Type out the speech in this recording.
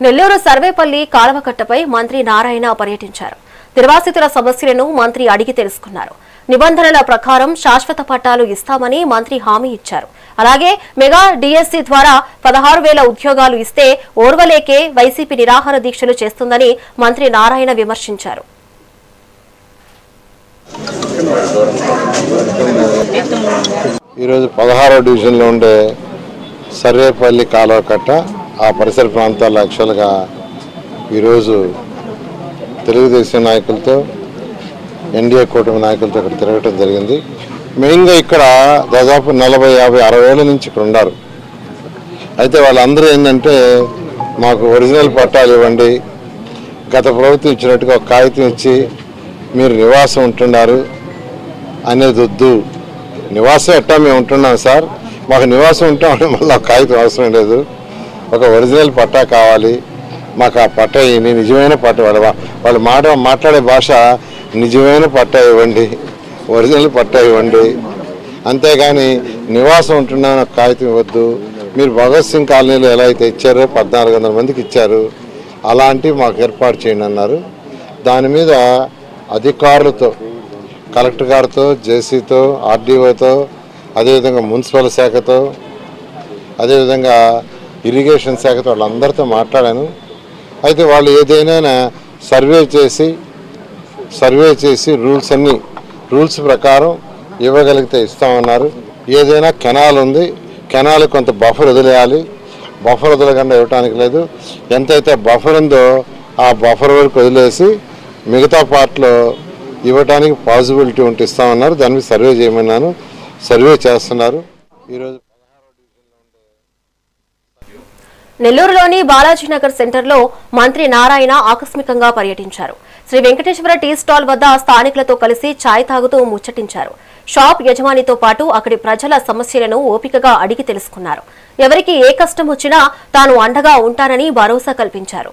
నెల్లూరు సర్వేపల్లి కాలవకట్టపై మంత్రి నారాయణ పర్యటించారు. నిర్వాసితుల సమస్యలను మంత్రి అడిగి తెలుసుకున్నారు. నిబంధనల ప్రకారం శాశ్వత పట్టాలు ఇస్తామని మంత్రి హామీ ఇచ్చారు. అలాగే మెగా డిఎస్సి ద్వారా 16,000 ఉద్యోగాలు ఇస్తే ఓర్వలేకే వైసీపీ నిరాహార దీక్షలు చేస్తుందని మంత్రి నారాయణ విమర్శించారు. ఈరోజు 16వ డివిజన్లో ఉండే సర్వేపల్లి కాలువకట్ట ఆ పరిసర ప్రాంతాల యాక్చువల్గా ఈరోజు తెలుగుదేశం నాయకులతో ఎన్డీఏ కూటమి నాయకులతో ఇక్కడ తిరగటం జరిగింది. మెయిన్గా ఇక్కడ దాదాపు 40, 50, 60 ఏళ్ళ నుంచి ఇక్కడ ఉన్నారు. అయితే వాళ్ళందరూ ఏంటంటే మాకు ఒరిజినల్ పట్టాలు ఇవ్వండి, గత ప్రభుత్వం ఇచ్చినట్టుగా ఒక కాగితం ఇచ్చి మీరు నివాసం ఉంటున్నారు అనేది వద్దు. నివాసం ఎట్టా మేము ఉంటున్నాం సార్, మాకు నివాసం ఉంటామని మళ్ళీ ఆ కాగితం అవసరం లేదు, ఒక ఒరిజినల్ పట్టా కావాలి మాకు. ఆ పట్టా నిజమైన పట్టా, వాళ్ళు మాట్లాడే భాష నిజమైన పట్టా ఇవ్వండి, ఒరిజినల్ పట్టా ఇవ్వండి, అంతేగాని నివాసం ఉంటున్నామని ఒక కాగితం ఇవ్వద్దు. మీరు భగత్ సింగ్ కాలనీలో ఎలా అయితే ఇచ్చారో 1400 మందికి ఇచ్చారు, అలాంటివి మాకు ఏర్పాటు చేయండి అన్నారు. దాని మీద అధికారులతో, కలెక్టర్ గారితో, జేసీతో, ఆర్డీఓతో, అదేవిధంగా మున్సిపల్ శాఖతో, అదేవిధంగా ఇరిగేషన్ శాఖతో వాళ్ళందరితో మాట్లాడాను. అయితే వాళ్ళు ఏదైనా సర్వే చేసి రూల్స్ ప్రకారం ఇవ్వగలిగితే ఇస్తామన్నారు. ఏదైనా కెనాల్ ఉంది, కెనాల్ కొంత బఫర్ వదిలేయాలి, బఫర్ వదలకుండా ఇవ్వటానికి లేదు. ఎంతైతే బఫర్ ఉందో ఆ బఫర్ వరకు వదిలేసి మిగతా పార్ట్లో ఇవ్వటానికి పాసిబిలిటీ ఉంటే ఇస్తామన్నారు. దాని మీద సర్వే చేయమన్నాను, సర్వే చేస్తున్నారు. ఈరోజు నెల్లూరులోని బాలాజీనగర్ సెంటర్లో మంత్రి నారాయణ ఆకస్మికంగా పర్యటించారు. శ్రీ వెంకటేశ్వర టీ స్టాల్ వద్ద స్థానికులతో కలిసి ఛాయ్ తాగుతూ ముచ్చటించారు. షాప్ యజమానితో పాటు అక్కడి ప్రజల సమస్యలను ఓపికగా అడిగి తెలుసుకున్నారు. ఎవరికి ఏ కష్టం వచ్చినా తాను అండగా ఉంటానని భరోసా కల్పించారు.